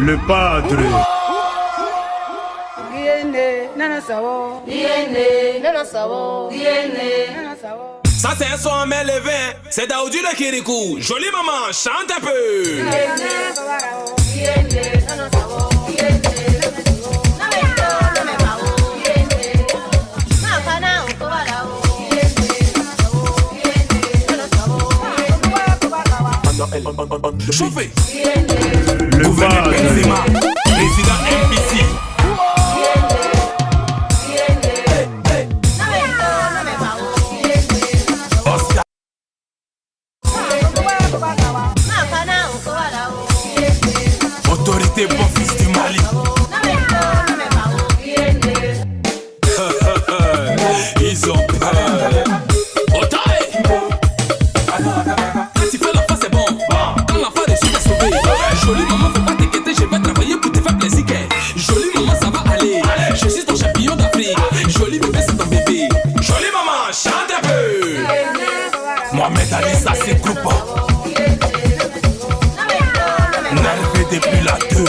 Le padre. Ça c'est un son à main levée, c'est Daoudi le Kirikou. Jolie maman, chante un peu. Chauffez. Le Gouverneur padre. Benzema, président MPC. Oscar. Autorité bon fils du Mali. Ils ont peur. Otaï. Quand tu fais l'enfant c'est bon. Quand l'enfant reçu t'es sauvé. Jolie maman faut pas t'inquiéter, je vais travailler pour te faire plaisir. Jolie maman ça va aller. Je suis ton champion d'Afrique. Jolie bébé c'est ton bébé. Jolie maman chante un peu. Mohamed Ali ça c'est groupe. Nervé depuis la 2.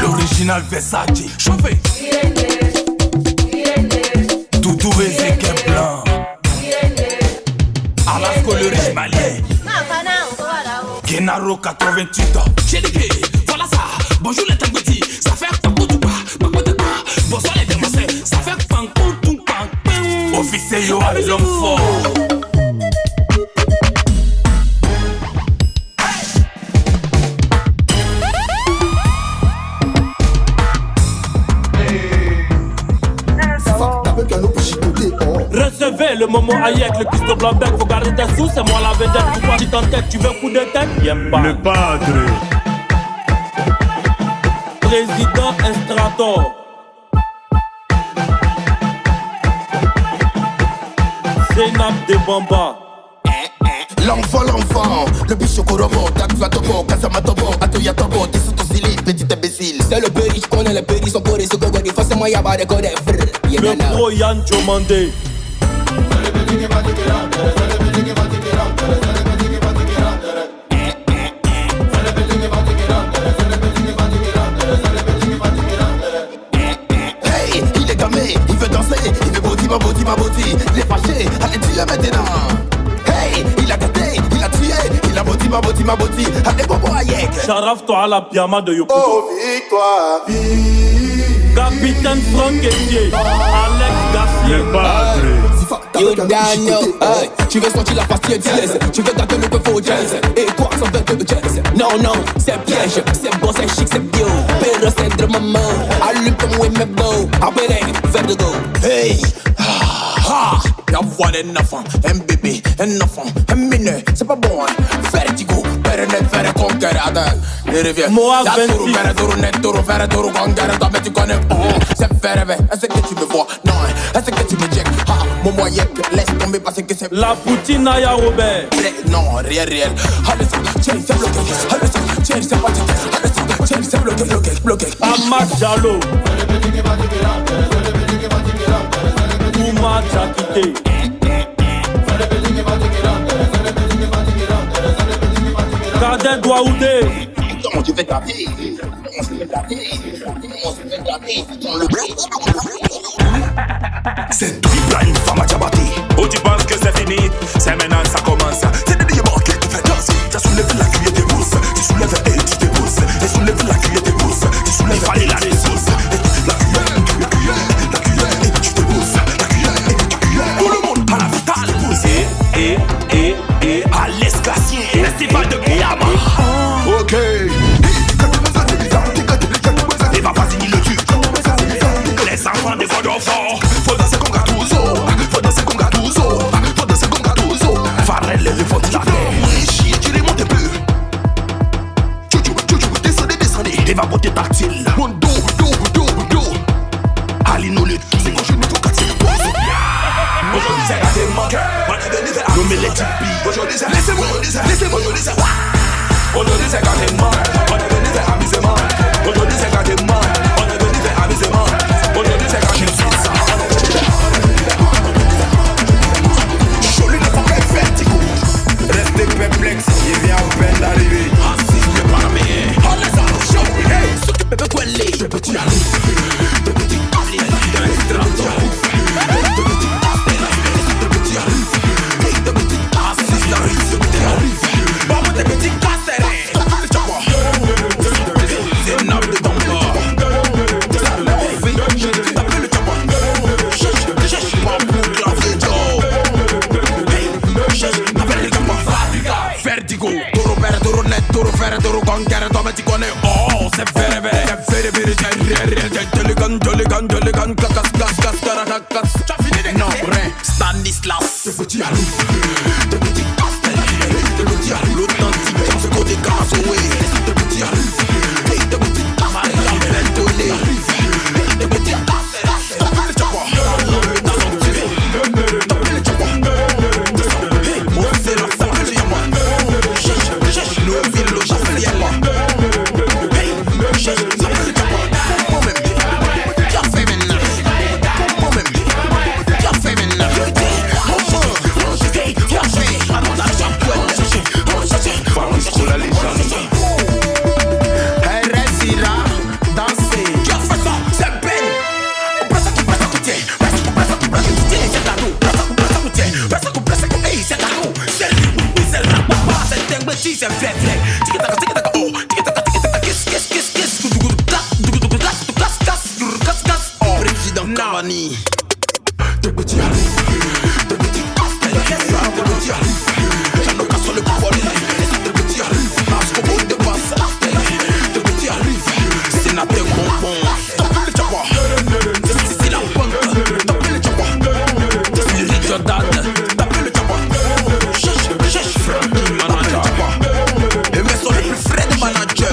L'original Versace. Chauffé. Doudou Ezekiel Blanc. Alasco le riche malien. Genaro 88 ans. J'ai dit voilà ça. Bonjour les tangoutis. Ça fait pankou tout pas. Pankou tout pas. Bonsoir les démonstres. Ça fait pankou tout pas. Officier yo l'homme fort. Recevez le moment Hayek, le Christo Blanc-Bec. Faut garder tes sous, c'est moi la vedette. Pourquoi tu t'entêtes, tu veux un coup de tête? Y'aime pas. Le padre. Président Estrator. Zénab de Bamba. L'enfant, le bicho Koromo, Takvatobo, Kasamatobo, Atoyatobo, t'es sous ton silide, petit imbécile. C'est le péri, je connais le péri, son corps et ce gogo, forcément y'a pas de code, Le pro Yann Jomandé. Hey, il est gamé, il veut danser, il veut body, il est fâché, allez dis-le maintenant. Hey, il a gâté, il a tué, il a body, allez bobo Hayek. Sharaf toi à la pyjama de Yoko. Oh victoire, Capitaine Franck Etier. Alex Garcia. Le padre. You don't know, hey, tu veux sentir la partie anglaise, tu veux gâter le peu faux jazz. Et quoi, ça veut de jazz? Non, c'est piège, c'est bon, c'est chic, c'est bio. Pero c'est de maman, allume comme oui, mais beau. Appelez, vers de go. Hey, y'a voix d'un enfant, un bébé, un enfant, un mineur, c'est pas bon, hein. Vertigo, net, faire conquérir, les rivières. Moi, 26. Faire tour, conquérir, toi, mais tu connais, c'est faire rêver. Est-ce que tu me vois? Non, est-ce que tu me check? Mon moyen, laisse tomber parce que c'est La poutine Naya Robert. non, réel. Allez ça, tiens, c'est bloqué. Allez ça, tiens, c'est pas ticket. Allez ça, tiens, c'est bloqué. Ahmad Diallo. Ouma Jakite. Kader Douaoudé. Comment tu fais gâter? C'est triple à une femme à Djabati. Oh tu penses que c'est fini? C'est maintenant ça commence. C'est des débarqués qui fait danser. Tu soulèves la cuillère des mousses. Tu soulèves et tu te pousses. Et soulèves la cuillère des mousses. Tu soulèves il fallait la ressource. La cuillère et tu te pousses. La cuillère et tu cuillère. Tout le monde à la vitale pousse. Et à l'esclacier. Festival de Guillama. Ok. Et va pas signer le tube. Les enfants des God of War. Faut danser comme Gattuso. Farrell les révoltes la terre. Chier, tu les montes un peu. Descendez. Et va botter tactile. Mon dos. Allez nous le tout. C'est quand je ne trouve qu'à tirer. Aujourd'hui c'est gâté manqué. Nous met les tipis. Aujourd'hui c'est laissez-moi. Aujourd'hui c'est gâté manqué. On est venu faire amusement. Aujourd'hui c'est gâté manqué. On est venu faire amusement. Aujourd'hui c'est gâté manqué. Jolie les fonds vertigo. vacances. Non, rien, Stanislas. L'authentique, ce côté Gazoé. Président Cavani. Des petits arrivent, des petits casse-tête. Des petits arrivent, j'en ai qu'à sur le pouvoir. Des petits arrivent, parce qu'on peut de passe. Des petits arrivent, sénateur bonbon. Tapez le tchapa, c'est la banque. Tapez le tchapa, c'est Rick Jordan. Tapez le tchapa, cherche Frankie manager. Et mais sont les plus frais de manager.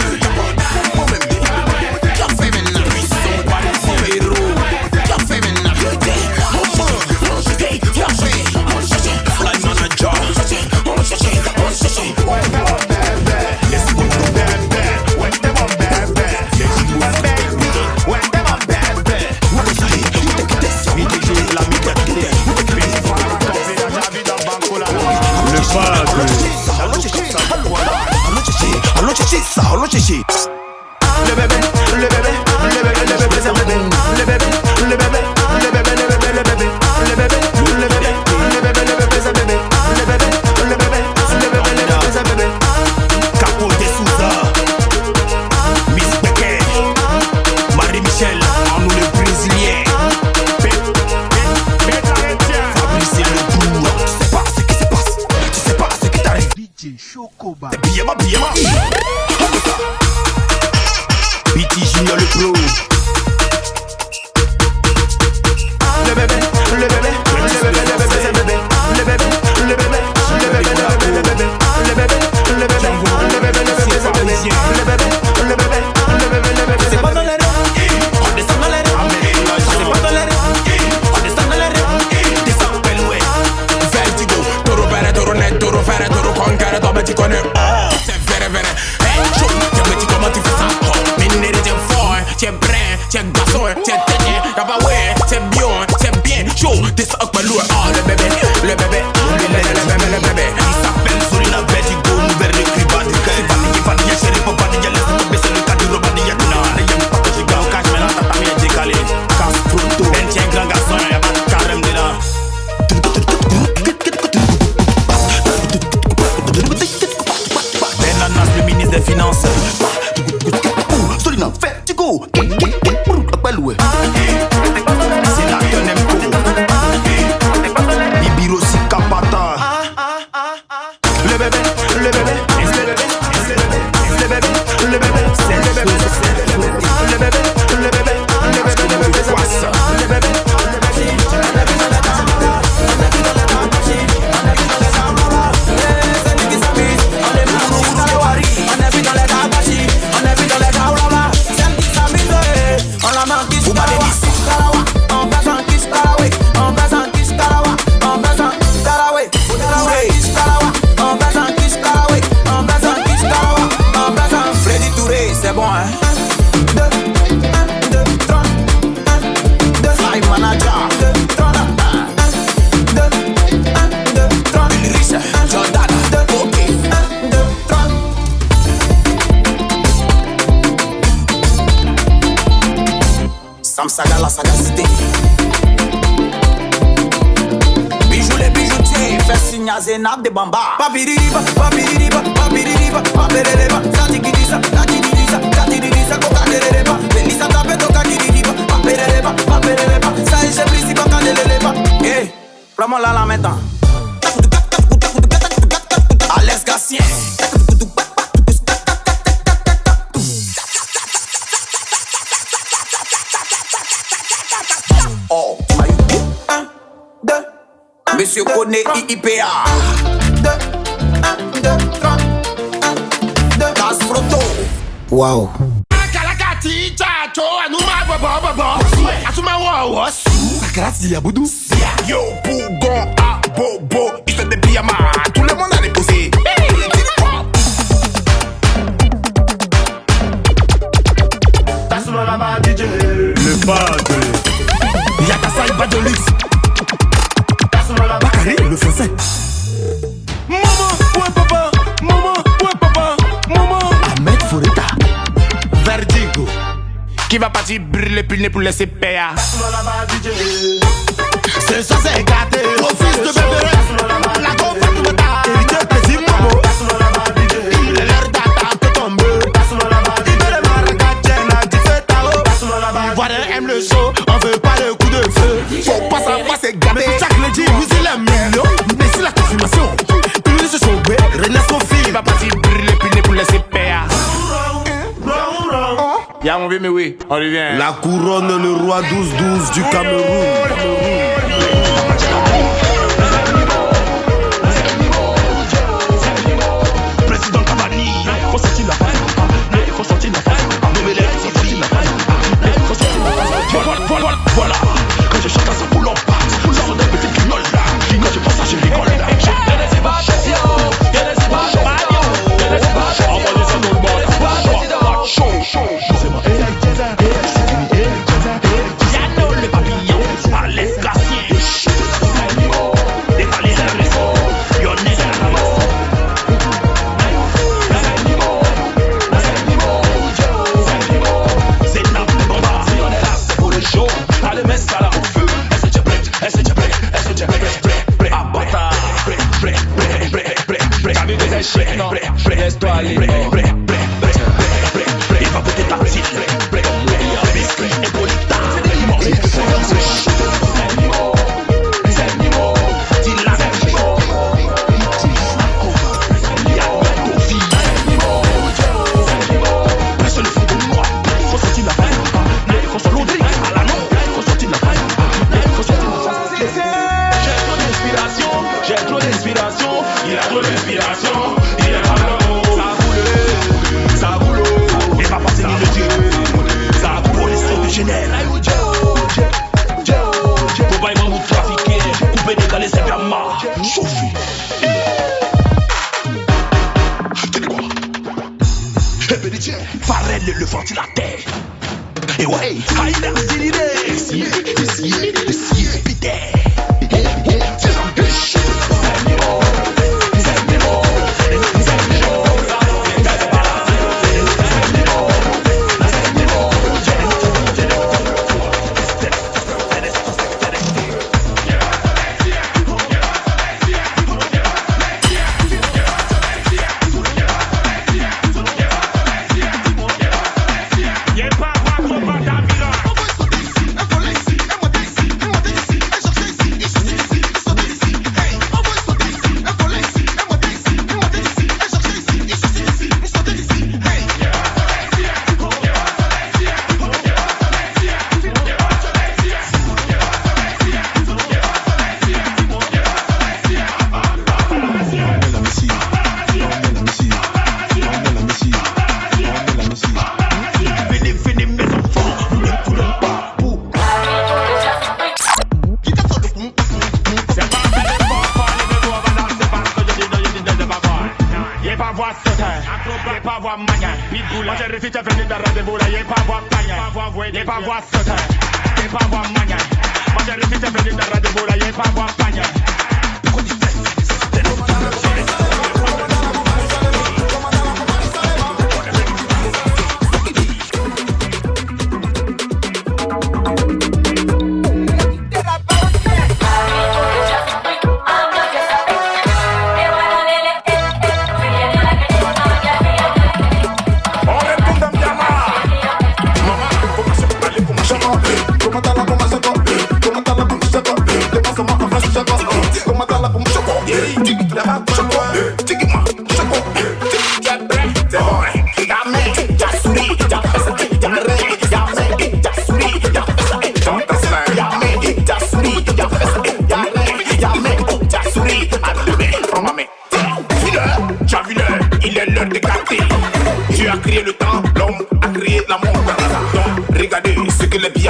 Le bébé, le bébé, le bébé, le bébé, le bébé, le bébé, le bébé, le bébé, le bébé, le bébé, le bébé, le bébé, le bébé, le bébé, le bébé, le bébé, le bébé, le bébé, le bébé, Capo de Souza, Miss Becker, Marie-Michel, en nous les Brésiliens, Fabrice le Doux, tu sais pas ce qui se passe, tu sais pas ce qui t'arrive. DJ Chocoba, Biyama, Biyama. BT Junior le pro. Le bébé, le bébé, le bébé, le bébé, le bébé, le bébé, le bébé, le bébé, le bébé, le bébé, le bébé, le bébé, le bébé, le bébé. C'est pas dans les rues, on descend dans les rues. C'est pas dans les rues, on descend dans les rues. Descend Beloué, Vertigo, Toro Vere, Toro Net, Toro Ferre, Toro Conquere, toi tu connais. C'est vrai, vrai. Hey, chaud, tiens, mais tu comment tu fais ça? T'es brin, t'es garçon, t'es tête, t'as pas ouais, t'es bien, chaud, t'es ça que lourd. Oh le bébé, le bébé, le bébé, le bébé. Il s'appelle Solina Vertigo, nouvelle recrue Badika. C'est fatigué, fatigué, chérie, pas fatigué, laisse-moi baisser le cadre, Robadiya. Non, les y'a pas que j'ai gagné au cash, mais là t'as mis à décaler. Casse pronto, ben tiens grand garçon, y'a pas de carême de là. Ben Nanas, le ministre des Finances. Solina Vertigo. C'est la Nemco. Bibiro Sikapata. Le bébé, le bébé, le bébé, le bébé, le bébé, le bébé, c'est le bébé, le bébé, le bébé, le bébé, le bébé, le bébé. C'est bon, hein? 2, 1, 2, 3, 1, 2, Fly Manager. 2, 3, 1, 2, 1, 2, 3, Rich, Jordan, 2, ok, 1, 2, 3. Sam Saga, la sagacité. Bijoux les bijoutiers, fait signe à Zénab de Bamba. Papiriba, papiriba, papiriba, papiriba, Satikidisa, Satikidisa, Satikidisa, Coca-Cola, Melissa Tapeto, Kakiriba, papiriba, papiriba, ça y est, principe, Candeleba. Eh, prends-moi là la maintenant. Alex Gassien. Oh, tu m'as eu. Monsieur connaît IIPA. 1, 2, 3. Das Froto. Wow. Kalakati, chacho, anuma baba. Asuma wawa. Grâce à Boudou. Yo, Bougon, ah, Bobo. Il fait des pyjamas. Tout le monde a déposé. Le padre. Yakasa, il bat de luxe. Bakary, le français. Maman, ouais papa. Maman, ouais papa. Maman. Ahmed Foureta. Verdigo. Qui va partir brûler puis pour laisser payer. C'est ça, c'est gâté. Au fils de bébé. La copa qui me t'a. Hérité plaisir, maman. Il est l'heure d'attendre tomber. Il veut les maracachens, a dit fait tao. Ivoirien aime le show, on veut pas le coup de feu. Faut pas savoir, c'est gâté. Chaque lundi, oui, c'est la million. Mais c'est la confirmation. Tout le monde se sauve. René Sophie. Il va partir brûler puis pour laisser payer. Y'a mon vieux, mais oui, on revient. La couronne, le roi 12-12 du Cameroun. Président Cavani, faut sortir la faille. Faut sortir la faille. Nouvelle faut sortir la faille. Faut sortir la faille. Voilà. Quand je chante à ça pour l'empat, ce sont des petites guignols là. Quand je pense à je rigole là. Y'a des évasions, y'a des évasions. Y'a des évasions. On va laisser tout le monde. Chaud. C'est moi. Y'a le papillon. À l'escalier. Des palais agressifs. Yonnais à la masse. C'est nappe de bomba. Si on est là, c'est pour le show. Allez, mets ça là au feu. Est-ce que tu es prêt? Est-ce que tu es prêt? Est-ce que tu es prêt? Ah, bâtard. Prêt. T'as vu des échecs? Non. Laisse-toi aller. Il va péter ta petite. Et pour l'État. Les animaux. Dis la même chose. Y'a ton fils. Personne ne fout de moi. Faut sortir la faille. Faut sortir l'Audrey. À la non. Faut sortir la faille. Faut sortir la faille. J'ai trop d'inspiration. Il a trop d'inspiration. Il est malheureux. Ça boule. Et va passer ni le Dieu. Ça boule les sauts de Genève. Pour pas vous trafiquer. Couper, décaler, c'est bien marre. Sophie. Tu dis quoi? Farrell le ventilateur. Et ouais, Haïda, c'est l'idée. Essier, Peter. C'est un biche.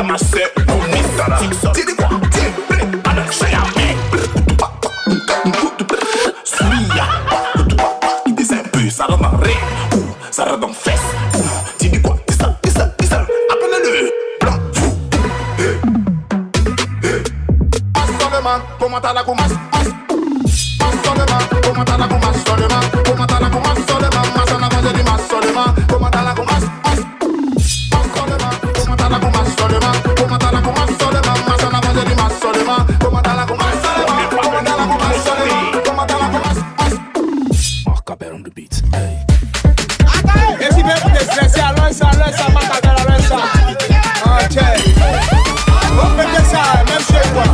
Yamase, Kumisara. Tidi kwa, Timbre, Anaxayame. Suia, il descend un peu, ça rentre en ré, ça rentre en fesse. Tidi quoi, ça, appelle-le blanc. Seulement, comment t'as la commence? Seulement, comment t'as la commence? Seulement, comment t'as la commence? Seulement, ma son a mangé du mas. Seulement, comment t'as la commence? Seulement, comment t'as la commence? Seulement, comment t'as la commence? Seulement, ma son a mangé du mas. Seulement, comment t'as la commence? Seulement, comment t'as la commence? Seulement, comment t'as la commence? Mark Abel on the beat. Hey. Esse mesmo desse, lança, macabela, lança. Ok. Vamos meter ça, même chez toi.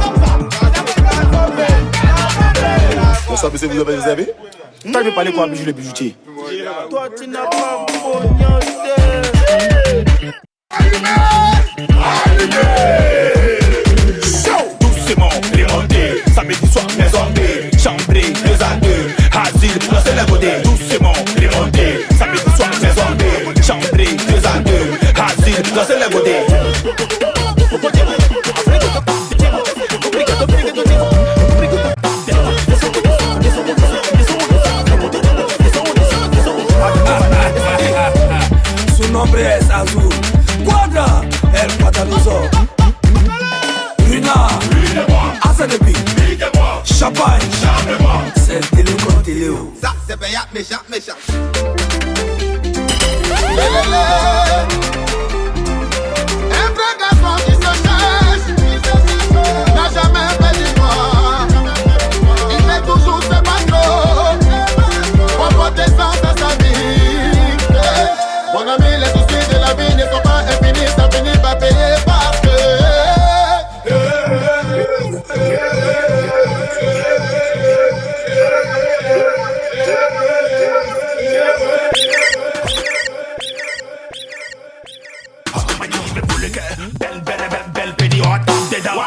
Bonsoir, monsieur, vous avez réservé? Toi, je vais parler quoi, bijou le bijoutier. Toi, tu n'as pas pognoté. Doucement, remonter, samedi soir, maisonné, chambré, 2 à 2, asile, lancer la beauté. Doucement, remonter, samedi soir, maisonné, chambré, 2 à 2, asile, lancer la beauté. Su nombre es Azul, Cuadra, el Patalizo. Rina, hace de pique, champagne, c'est Télé comme Télé. Ça c'est payant, méchant. Un vrai garçon qui se cherche n'a jamais fait d'histoire. Il fait toujours ses bateaux pour porter sens à sa vie. Mon ami, les soucis de la vie ne sont pas infinis, ça finit par payer parce que Belle pédiote, t'es dans la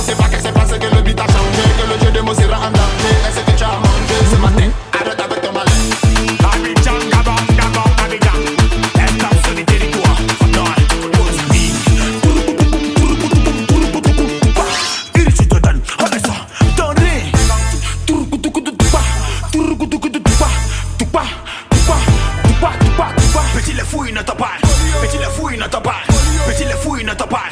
c'est pas que c'est parce que le beat a changé que le jeu de mots sera en danger. Est-ce que tu as mangé ce matin? Arrête avec ton malin. Abidjan, Gabon, Abidjan. Estamos sur le territoire. Il se te donne, on est ça. Donne-les. Petit les fouilles, ne t'en parle. Petit les fouilles, ne t'en parle. Petit les fouilles, ne t'en parle.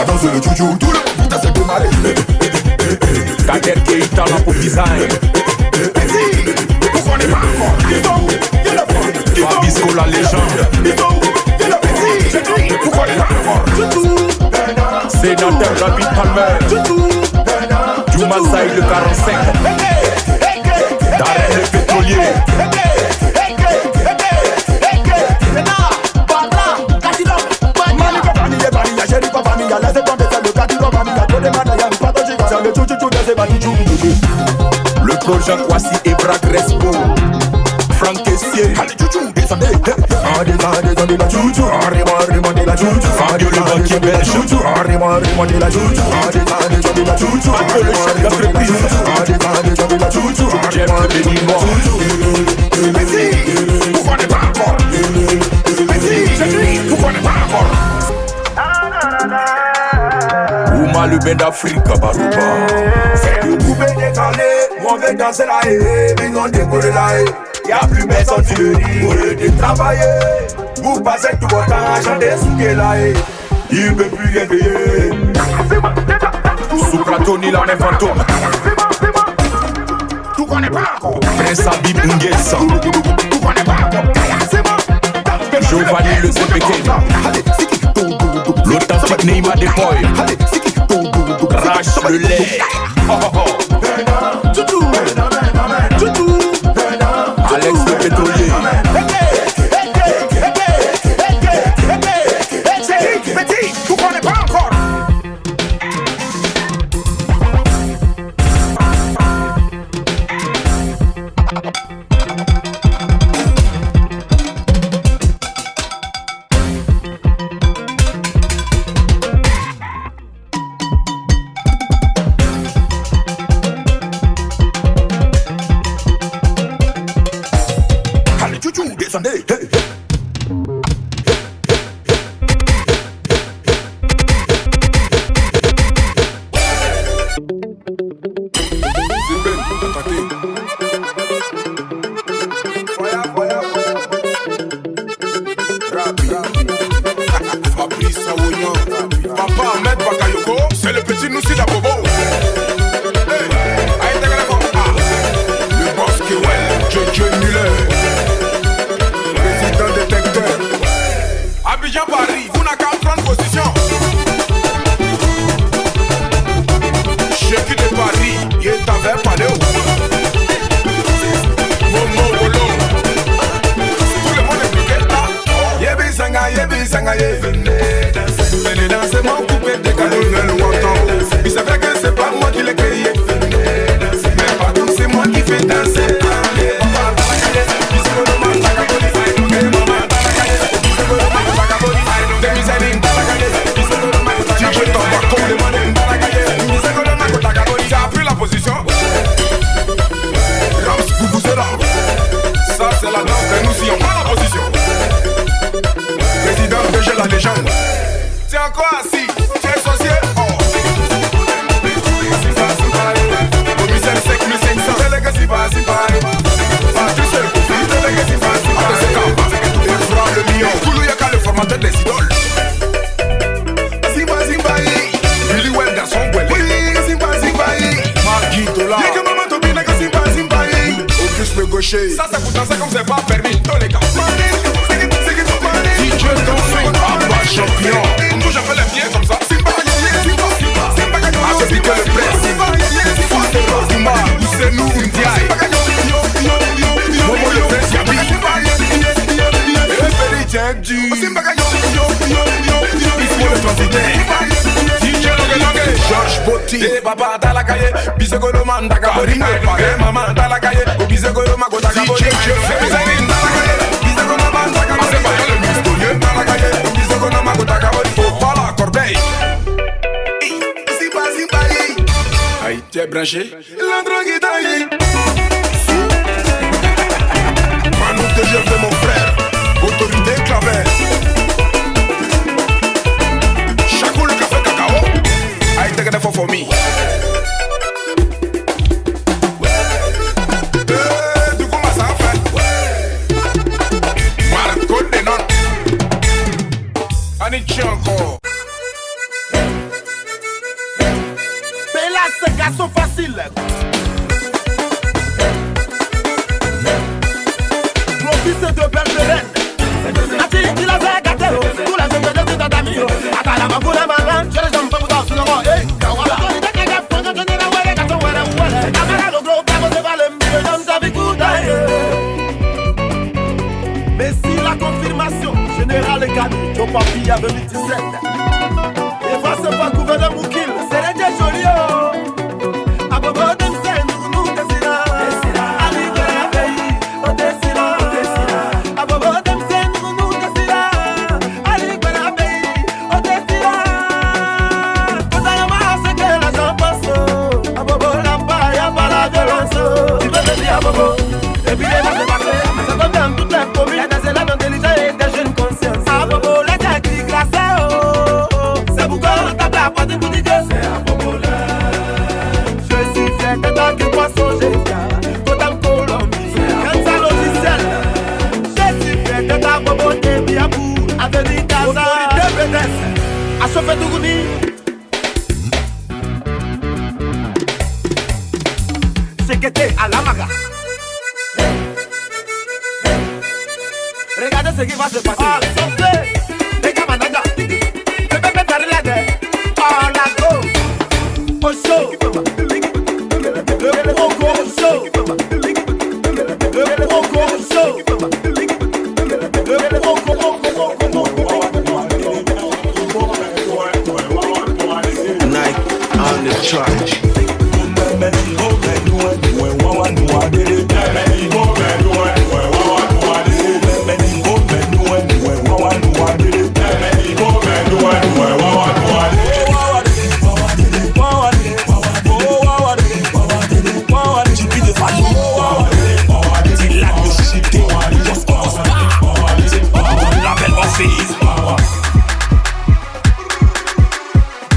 la danse, le chouchou. Tout le monde pour ta de marée. Kader Keita là pour design. Pourquoi on n'est pas encore? Ils sont où? Viens le prendre. Fabisco la légende. Ils sont où? Viens le prendre. Pourquoi on n'est pas encore? Sénateur David Palmer. Juma Saïd le 45. Darren le pétrolier. Le projet Kwasi Ebra Crespo. Franck Essier. Allez, chouchou, descendez. Descendez la chouchou. Remontez la chouchou. Fabio le banquier belge. Remontez la chouchou. Descendez la chouchou. Paco le chef d'entreprise. Descendez la chouchou. Jeff le béninois. Pourquoi on n'est pas encore? Pourquoi on n'est pas encore? Ouma le ben d'Afrique, Barouba. C'est une poupée décalée. On veut danser là, mais on décolle là. Y'a plus personne sur le lit. Au lieu de travailler, vous passez tout votre temps à chanter sous qu'elle là. Il peut plus rien payer. Soupratoni la même fantôme. Tout qu'on n'est pas encore. Prince Habib Nguessa. Tout qu'on n'est pas encore. Giovanni le Zepeke. L'authentique Neymar Depoy. Rache le lait. Alex le pétrolier. Petit, tout qu'on n'est pas encore. Descendez. Fabrice Aouignan, Papa Ahmed Bakayoko, c'est le petit Noussi d'Abobo. Le boss Kewell, Jojo Muller. Abidjan Paris, vous n'avez qu'à prendre position. Chéri de Paris, il est avec Paléo. Momo Bolo. Tout le monde est bloqué là. Yebi Sanga, venez danser mon coupé de canonel Wantan. Il c'est vrai que c'est pas moi qui l'ai créé. Mais partout c'est moi qui fais danser. Tu as pris la position. Rams, vous êtes là. Ça c'est la danse de nous si on prend la position. Président de la légende. Tu es encore assis. Tu es sorcier. Oh. Commissaire 5500. C'est le que si pas. Tu sais le conflit. C'est le que si pas. Et Franck le million. Koulou Yaka le formateur des idoles. Billy Well garçon Gwele. Magui Dola. Yeke maman Tobina que Simba. Auguste le gaucher. Ça coûte danser comme c'est pas permis. Tous les gars. DJ Dansing, Abba champion. Nous j'appelle les pieds comme ça. Simba. Ah c'est piqué le presse. Simba. C'est nous Ndiaye. Momo le prince Yabi. Et Jack G. Il faut le transitaire. George Botti, papa dans la cahier, bisegolo man d'Agabori, maman dans la cahier, bisegolo mago d'Agabori, bisegolo man d'Agabori, le mystérieux dans la cahier, bisegolo mago d'Agabori, pas la corbeille. Simba, aïe, tu es branché, l'endroit guitaille. Manu que je fais mon frère, autorité claver. Chaque le café cacao. I take it for me. Du coup, ma ça fait. Marco de non. Anichi encore. sont faciles. Mon fils de belle de reine. Il avait gâté, tout la vie de tes amis. Attends la main pour la main, je les aime pas pour toi, sinon moi, eh. Mais si la confirmation, général Gadi, Joe Papi avait 2017. Et va se pas gouverneur Moukil, c'est les deux jolis. A bobo dem sen, nous desina. Ali de la pays, on desina. A bobo dem sen, nous desina. Ali de la pays, on desina. Quand on a c'est que la gens passent. A bobo l'amba, y'a pas la violence. Tu veux me dire a bobo, et puis les vaches passées. Ça tombe dans toutes les communes, y'a des élèves intelligents et des jeunes conscients. A bobo, les têtes glacées, oh. C'est pourquoi on tape la porte pour dire que c'est un bobo là. Je suis fier que tant que poisson j'ai bien. Côte en Colombie, quand ça logiciel. Je suis fier que ta bobo t'es bien pour avenir Gaza. Autorité BDS, à chauffer tout gouni. C'est que t'es à la maga. Regardez ce qui va se passer. Ah, sortez, les camarades. Au show, le Bronco au show, le Bronco au show, le Bronco Nike on the track.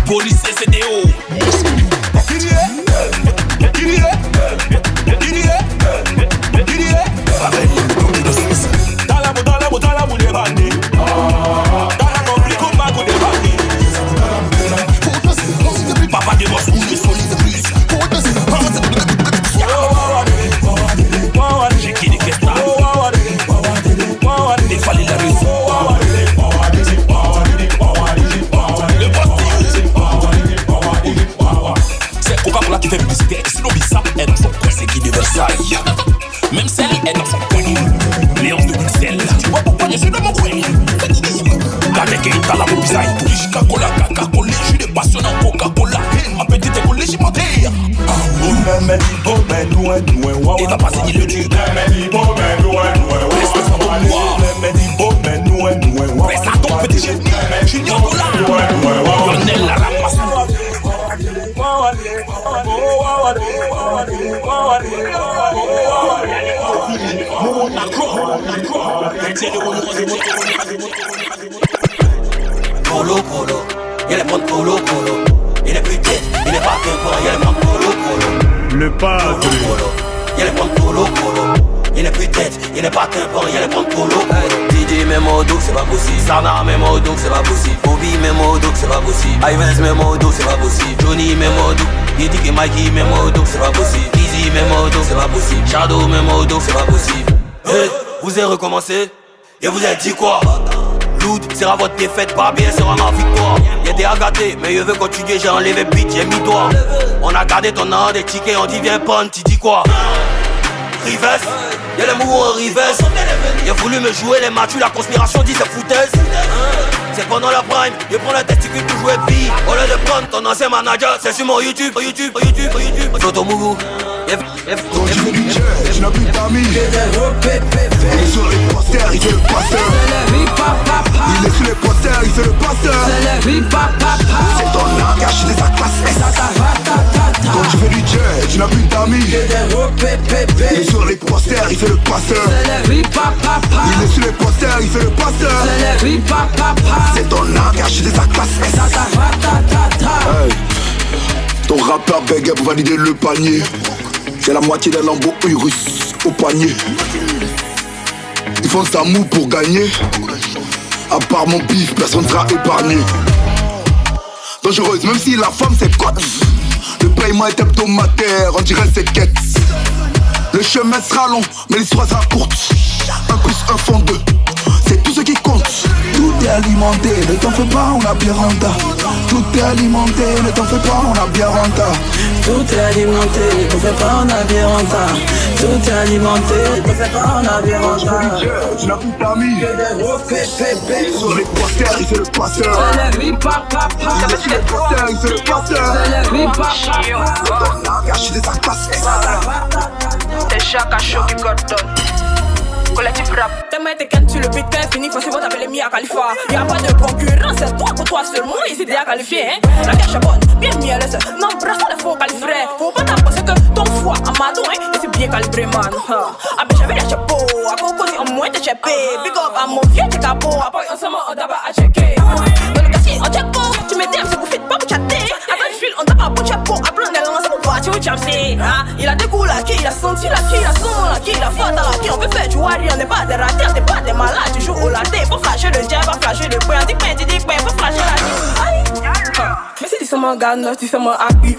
Police CDO. Papa de boss, où les solides plus. J'ai qui des questions. Il fallait la raison. C'est Coca-Cola qui fait publicité. Sinon, ça, elle dans son coin, c'est qui de Versailles. Même celle, elle dans son coin. Léonce de Bruxelles. Tu vois pourquoi je suis dans mon coin. Regardez qu'il t'a la pizza et tout. Coca-Cola, Coca-Cola. Je suis des passionnants Coca-Cola. Ma petite école légimentaire. Il va pas signer le truc. Reste sur ton noir. Reste à ton petit génie. Junior Gola. Lionel la ramasse. Polo, polo, y'a les mondes polo, polo. Il est plus tête, il est pas qu'un point, y'a les mondes polo, polo. Le pas. Y'a les mondes polo, polo. Il est plus tête, il est pas qu'un point, y'a les mondes polo. Didi même au dos, c'est pas possible. Sana même au dos, c'est pas possible. Bobby même au dos, c'est pas possible. Ivens même au dos, c'est pas possible. Johnny même au dos. Didi et Mikey même au dos, c'est pas possible. Easy même au dos, c'est pas possible. Shadow même au dos, c'est pas possible. Hey, vous avez recommencé et vous avez dit quoi? Loot sera votre défaite, pas bien sera ma victoire. Y'a des à gâter, mais je veux continuer, j'ai enlevé beat, j'ai mis toi. On a gardé ton nom, des tickets, on dit viens pon, tu dis quoi? Rives, y'a les mouvements en Rives. Il a voulu me jouer les matchs, la conspiration dit c'est foutaise. C'est pendant la prime, je prends le testicule pour jouer pire. Au lieu de prendre ton ancien manager, c'est sur mon YouTube. Photo mouvou. Quand tu veux du jazz, tu n'as plus d'amis. Il est sur les posters, il fait le passeur. Il est sur les posters, il fait le passeur. C'est ton langage, il est sa classe S. Quand tu fais du jazz, tu n'as plus d'amis. Il est sur les posters, il fait le passeur. Il est sur les posters, il fait le passeur. C'est ton langage, il est sa classe S. Hey. Ton rappeur bègue pour valider le panier. J'ai la moitié d'un lambeau russe au panier. Ils font sa moue pour gagner. À part mon bif, personne sera épargné. dangereuse, même si la femme c'est quoi. Le paiement est hebdomadaire, on dirait c'est quête. Le chemin sera long, mais l'histoire sera courte. 1 + 1 font 2, c'est tout ce qui compte. Tout est alimenté, ne t'en fais pas, on a bien renta. Tout est alimenté, ne t'en fais pas, on a bien renta. Tout est alimenté, ne t'en fais pas, on a bien renta. Tout est alimenté, ne t'en fais pas, on a bien renta. Tu n'as plus d'amis. Sur les posters, il fait le passeur. C'est le papa. Sur les posters, il fait le passeur. C'est le papa. Gâche des sacs passés. C'est chaque show qui coordonne. Collectif rap. T'aimes tes cannes sur le beat, quand fini, faut suivre t'appeler Mia Khalifa. Y'a pas de concurrence, c'est toi pour toi seulement, ici t'es à qualifier, hein. La cache est bonne, bien mielleuse. Non, brasse les faux califrés. Faut pas t'appenser que ton foie, Amado, hein, et c'est bien calibré, man. Ah, ben j'avais la chapeau, à Coco, si au moins t'es chépé. Big up à mon vieux, t'es capot. Après, ensemble, on d'abord à checker. Dans le quartier, on check pas. Tu m'aides, c'est pour fit, pas pour chatter. Après, je file, on tape à bout de chapeau. Après, on est lancé pour voir, tu veux champer. Il a des coups là, qui il a senti là, qui il a son là, qui il a faute là, qui on peut faire, tu vois. On n'est pas des ratés, on n'est pas des malades. Tu joues au latte, faut flasher le jab, faut flasher le point. Dis pain, faut flasher la vie. Mais si tu sais mon gars, tu sais mon happy.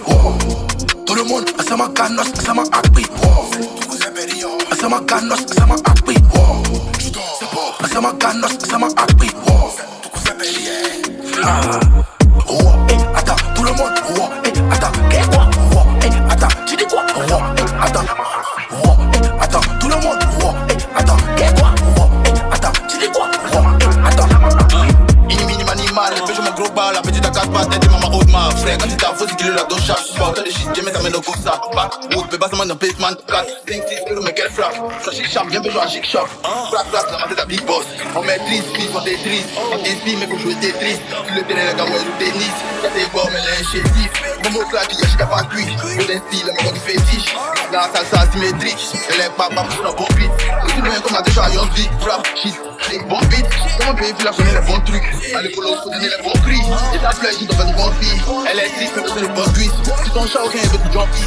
Tout le monde, c'est ma canos, c'est ma happy. C'est ma canos, c'est ma happy. C'est ma canos, c'est ma happy. Attends, tout le monde. Attends, qu'est-ce quoi? Attends, tu dis quoi? Attends, tout le monde. Attends, qu'est-ce quoi? Attends, tu dis quoi? Attends. Minimum animal, je mon gros bal, la petite à 4 pattes, t'es maman haute ma frère. Quand tu t'as fausse, qu'il est là dans chaque sport. T'as des shit, j'aime ça, mais no go ça. Back, wood, bébé, ça m'a dans basement. 4, 5, 6, que le mec elle frappe. Ça chic shop, viens jouer à chic shop. Frappe, la tête à big boss. On maîtrise, fils, on détrise. On t'inspire, mais faut jouer Tetris. Sur le terrain, les gars, moi, je joue tennis. Ça t'es bon, mais là, chez Tif. Mon mot claque, il y a chic à pas cuit. Le style, la mec qui fétiche. Dans la salsa symétrique. Elle est pas pour la bon beat. Aussi loin comme la déjà, y'en vite. Frappe, shit, les bons beats. Comment payer, puis la connaît les bons trucs. Allez, pour l'autre, faut donner les bons prix. Et ta flèche, tu dois faire du bon prix. Elle est triste, mais c'est le bon cuisse. Si ton chat, aucun veut du jumpy.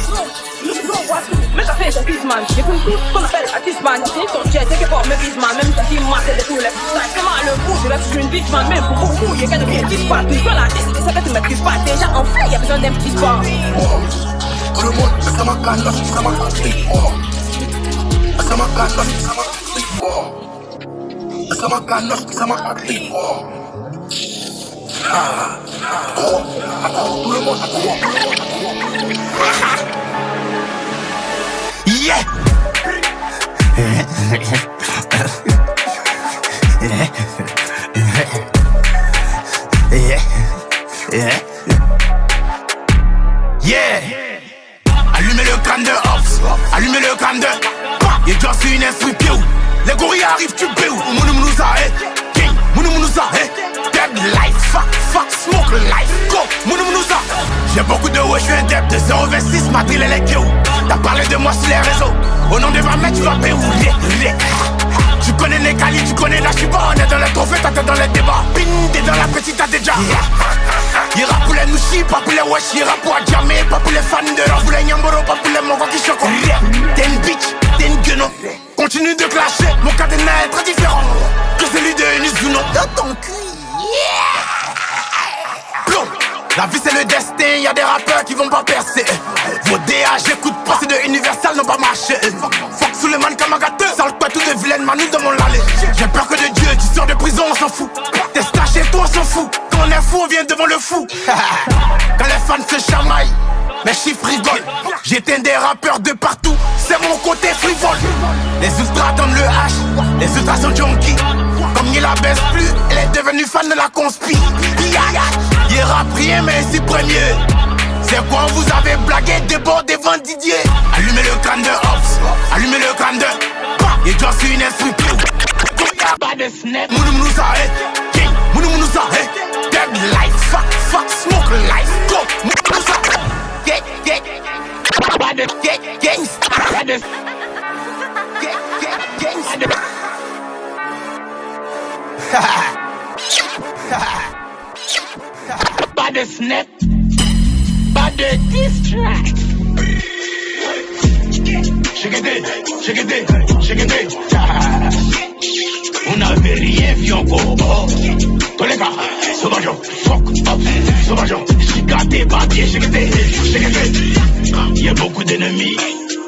Mais ça fait son fils, man. J'ai connu tout ce qu'on appelle artiste, man. C'est ton jet, t'es pas mes fils, man. Même si moi, c'est de tous les fils. C'est moi le coup, je vais sur une bitch, man. Même pour beaucoup, y'a qu'à de bien qui se passe. Tu veux l'artiste, c'est que tu maîtrises pas. Déjà en fait, y'a besoin d'un petit sport. Tout le monde, c'est ma canos, c'est ma happy. C'est ma canos, c'est ma happy. C'est ma canos, c'est ma happy. Tout le monde, yeah. Allumez le crâne de Ops, allumez le crâne de Y'a déjà su une instru piou. Les gorilles arrivent, tu béou. Mounoumounouza, King, Mounoumounouza, Dead life, fuck, smoke life, go, Mounoumounouza. J'ai beaucoup de wesh, je suis un dep de 0,26, ma drill elle est kiou. T'as parlé de moi sur les réseaux, au nom de 20 mètres tu vas béou. Tu connais Nekali, tu connais Nashiba. On est dans les trophées, t'es dans les débats. Pin, t'es dans la petite, t'as déjà. Y'ira pour les Nushi, pas pour les wesh. Y'ira pour Adjamé, pas pour les fans de rap. Pour les Nyamboro, pas pour les Mongo qui choquent. T'es une bitch, t'es une guenon. Continue de clasher, mon cadenas est très différent que celui de Nizuno. Dans ton cul, Plomb. La vie c'est le destin, y'a des rappeurs qui vont pas percer. Vos DA, j'écoute pas, c'est de Universal, n'ont pas marché. Fuck Suleiman Kamagaté, sale quoi tout de vilaine Manu dans mon lalé. J'ai peur que de Dieu, tu sors de prison, on s'en fout. T'es staché, toi on s'en fout. Quand on est fou, on vient devant le fou. Quand les fans se chamaillent, mes chiffres rigolent. J'éteins des rappeurs de partout, c'est mon côté frivole. Les ultras donnent le H, les ultras sont junkies. Comme il la baisse plus, elle est devenue fan de la conspi. Il rappe rien mais ici premier. C'est quoi vous avez blagué débordé devant Didier. Allumez le crâne de Ops, allumez le crâne de Y'a déjà su une instru piou. Pas de snap, Mounoumounouza, King, Mounoumounouza, Dead life, fuck, smoke life, go, Mounoumounouza. Pas de gangsta, pas de gangsta. Pas de snap, pas de distract. Shake it. On n'avait rien vu encore. Tous les gars, sauvageons, fuck up, sauvageons. tes papiers, checkez. Y'a beaucoup d'ennemis.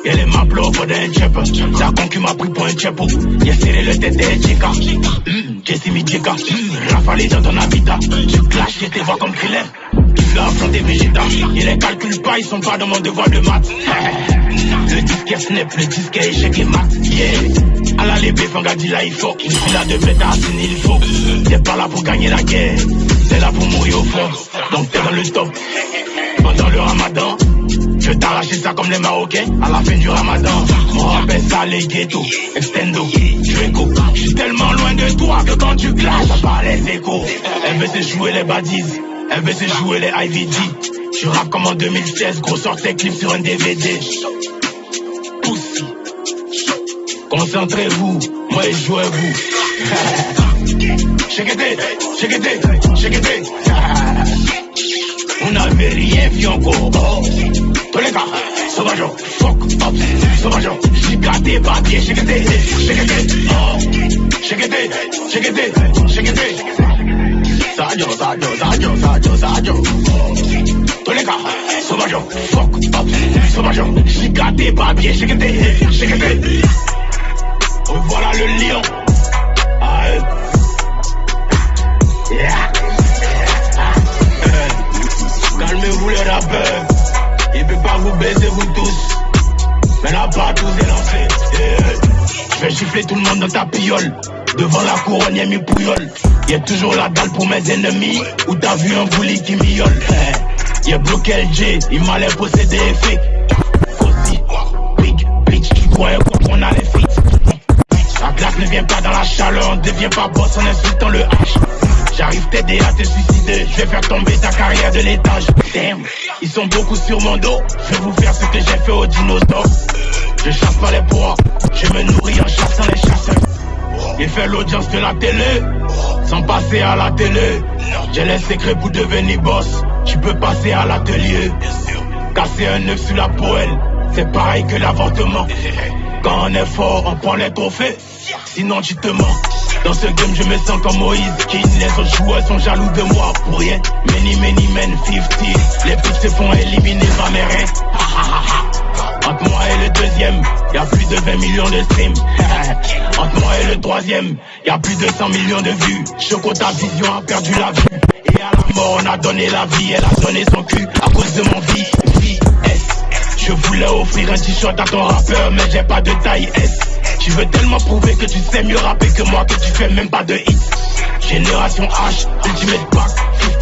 Y'a les maplos pour d'un chep. Sa concu m'a pris pour un chepo. Y'a serré le tête des Jeka. Jesse Midjeka. Rafalé dans ton habitat. Tu clashes, je te vois comme Krillin. Tu l'as affronté Vegeta. Ils les calculent pas, ils sont pas dans mon devoir de maths. Le disque est snap, le disque est échec et mat. Yeah. À la lébé, Fangadi là il faut. Une fila de bêta, il faut. T'es pas là pour gagner la guerre. T'es là pour mourir au front. Donc t'es dans le top. Pendant le ramadan, je t'arrache ça comme les Marocains à la fin du ramadan. On rappelle ça les ghettos, extendo, Draco. Je suis tellement loin de toi que quand tu clashes, ça part les échos. Elle veut se jouer les badises, elle veut se jouer les IVD. Je rappe comme en 2016, gros sort tes clips sur un DVD. Pussy, concentrez-vous, moi et jouez-vous. Checkez-te. On n'avait rien vu encore. Tous les gars, sauvage, fuck up, sauvage, j'ai gâté papier, checkez-te. Sadio. Tous les gars, sauvage, fuck up, sauvage, j'ai gâté papier, checkez-te. Voilà le lion. Yeah. Calmez-vous les rappeurs, il peut pas vous baiser vous tous. Mais la batte vous est lancée. Je vais gifler tout le monde dans ta piole. Devant la couronne y'a mes pouilloles. Y'a toujours la dalle pour mes ennemis. Ou t'as vu un bully qui miaule. Y'a bloqué LG, il m'a l'air possédé et fake. Aussi, big bitch, tu croyais qu'on allait fit. La classe ne vient pas dans la chaleur, on devient pas boss en insultant le H. J'arrive t'aider à te suicider, je vais faire tomber ta carrière de l'étage. Damn, ils sont beaucoup sur mon dos, je vais vous faire ce que j'ai fait aux dinosaures. Je chasse pas les proies, je me nourris en chassant les chasseurs. Il fait l'audience de la télé, sans passer à la télé. J'ai les secrets pour devenir boss, tu peux passer à l'atelier. Casser un œuf sur la poêle, c'est pareil que l'avortement. Quand on est fort, on prend les trophées, sinon tu te mens. Dans ce game je me sens comme Moïse King. Les autres joueurs sont jaloux de moi pour rien. Many men, 50. Les petits se font éliminer par mes reins. Entre moi et le deuxième, y'a plus de 20 millions de streams. Entre moi et le troisième, y'a plus de 100 millions de vues. Choco, ta vision a perdu la vue. Et à la mort on a donné la vie. Elle a donné son cul à cause de mon VS. Je voulais offrir un t-shirt à ton rappeur, mais j'ai pas de taille S. Tu veux tellement prouver que tu sais mieux rapper que moi, que tu fais même pas de hits. Génération H, Ultimate Pack,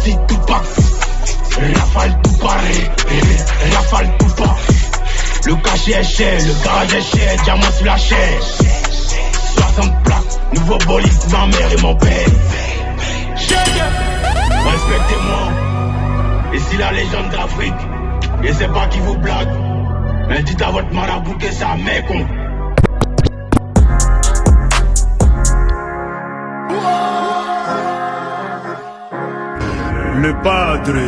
50 tout pack. Rafale tout paré, rafale tout pas. Le cachet est cher, le garage est cher, diamant sur la chair. 60 plaques, nouveau bolide, ma mère et mon père. Respectez-moi, ici la légende d'Afrique. Je sais pas qui vous blague, mais dites à votre marabout que ça m'est con. Le padre.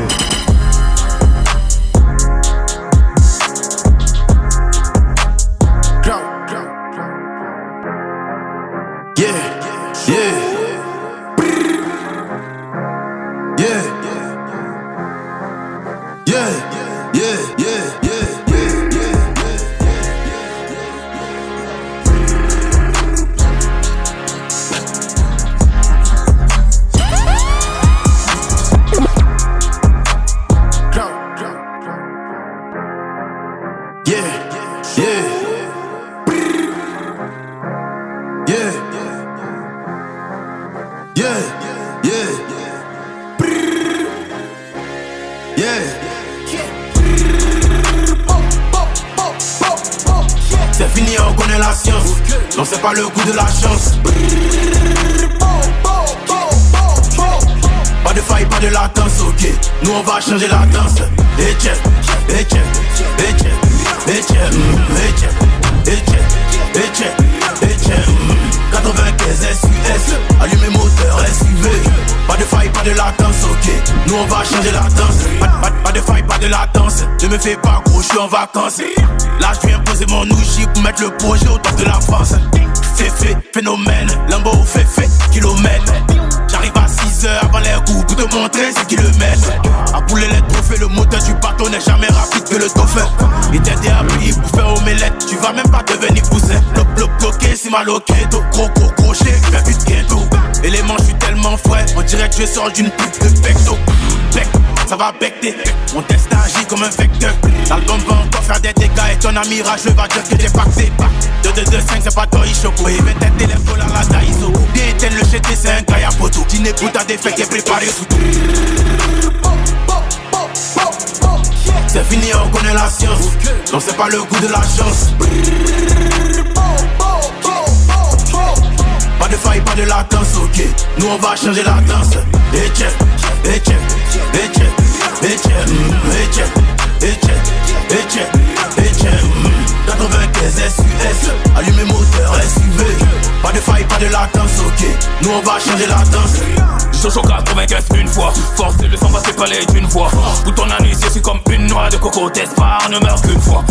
C'est fini, on connaît la science. Non, c'est pas le goût de la chance. Pas de faille, pas de latence, ok. Nous on va changer la danse. Etienne, 95 SUS, allumez moteur SUV. Pas de faille, pas de latence, ok. Nous on va changer la danse. Pas de faille, pas de latence. Ne me fais pas gros, je suis en vacances. Là je viens poser mon ouchi pour mettre le projet au top de la France. Fait, phénomène, Lambo fait, kilomètre. J'arrive à 6h avant les coups pour te montrer ce qu'ils le mettent. À couler les trophées, le moteur bateau n'est jamais rapide que le dauphin. Il t'aide à briller pour faire omelette. Tu vas même pas devenir poussin. Bloqué, si mal au keto. Gros crochet, fais vite ghetto. Élément, je suis tellement frais. On dirait que je sors d'une pute de pecto. Ça va becter, mon destin agit comme un vecteur. L'album va encore faire des dégâts et ton ami rageux va dire que t'es pacté. 2-2-2-5 c'est pas toi Ishoko. Il va tête les colas la Daiso. Bien éteindre le GT c'est un gars à poteau. Dîner pour ta défaite et préparé sous tout. C'est fini on connaît la science. Non c'est pas le goût de la chance. Pas de faille, pas de latence, ok. Nous on va changer la danse. Et check, et check, et check, et check, et check, et check, et check, et check. 95 SUS, allumez moteur SUV. Pas de faille, pas de latence, ok. Nous on va changer la danse. Jojo 95 une fois. Forcer le sang va s'épaler d'une voix. Pour ton anus, je suis comme une noix de coco. T'espère ne meurt qu'une fois.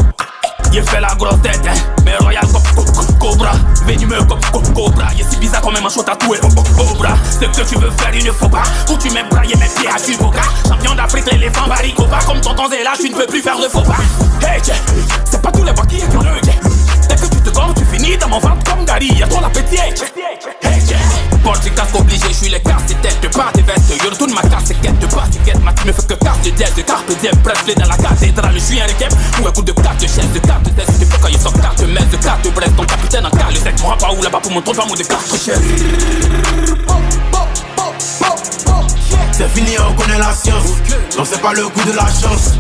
Il fait la grosse tête, hein. Mais Royal Cobra, venimeux comme Cobra. Il est si bizarre quand même un chaud tatoué Cobra. Ce que tu veux faire, il ne faut pas. Pour tu m'aimes brailler mes pieds à Chiboka. Champion d'Afrique, l'éléphant Baricoba. Comme tonton Zéla, tu ne peux plus faire de faux pas. Hey, c'est pas tous les bakis qui ont le dès que tu te gorges, tu finis dans mon ventre comme Gary. Y'a trop l'appétit. Hey, porte du casque obligé, je suis les casse-têtes. De part des vestes, je retourne ma casse-quête. De part des quêtes, ma team me fait que casse de death. De carpe diem, presse-les dans la cathédrale. Je suis un réquem ou un coup de 4 de chaise. De 4 de test, de quand il sort 4 mètres. De 4 de brest, ton capitaine en cas. Le sec, m'aura pas où là-bas pour mon trompe, mon de 4 chaises. C'est fini, on connaît la science. Non, c'est pas le goût de la chance.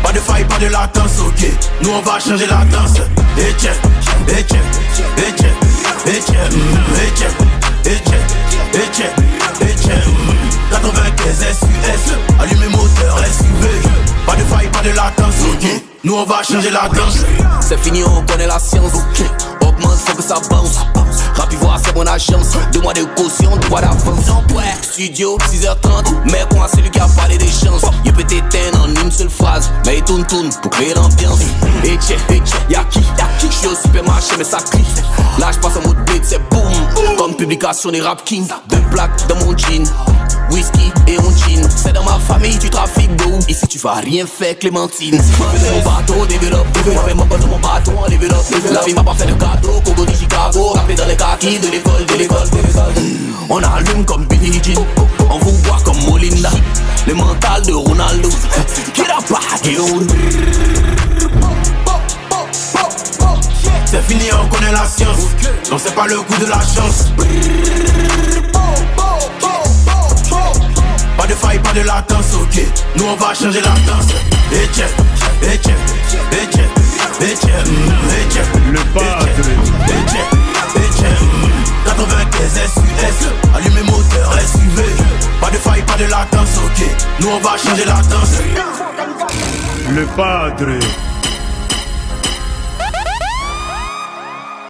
Pas de faille, pas de latence, ok. Nous on va changer la danse. Et check, et check, et check, et check, et check, et check, et check, et check. 95 SUS, allumez moteur SUV. Pas de faille, pas de latence, ok. Nous on va changer la danse. C'est fini, on connaît la science, ok. Augmente, faut que ça bounce. Rapide voir, c'est mon agence. 2 mois de caution, 2 mois d'avance. Studio, 6h30. Mais moi, celui qui a parlé des chances. Il peut t'éteindre en une seule phrase. Mais il tourne pour créer l'ambiance. Et tchè, y'a qui? J'suis au supermarché, mais ça crie. Là, j'passe en mode beat, c'est boom. Comme publication des rap kings. 2 plaques dans mon jean. Whisky et on jean. C'est dans ma famille, tu trafiques de ouf. Ici, tu vas rien faire, Clémentine. Mon bateau, développe. Avec mon pote, mon bateau, on développe. La vie m'a pas fait de cadeau. Congo de Chicago. Rappelé dans les kakis de l'école. On allume comme Billie Jean. On vous boit comme Molinda. Le mental de Ronaldo. Qui l'a pas c'est fini, on connaît la science. Non, c'est pas le goût de la chance. Pas de faille, pas de latence, ok. Nous on va changer la danse. Et check, et check, et check, et check, et check. Le padre. Et check, et check. 95 SUS, allumez moteur SUV. Pas de faille, pas de latence, ok. Nous on va changer la danse. Le padre.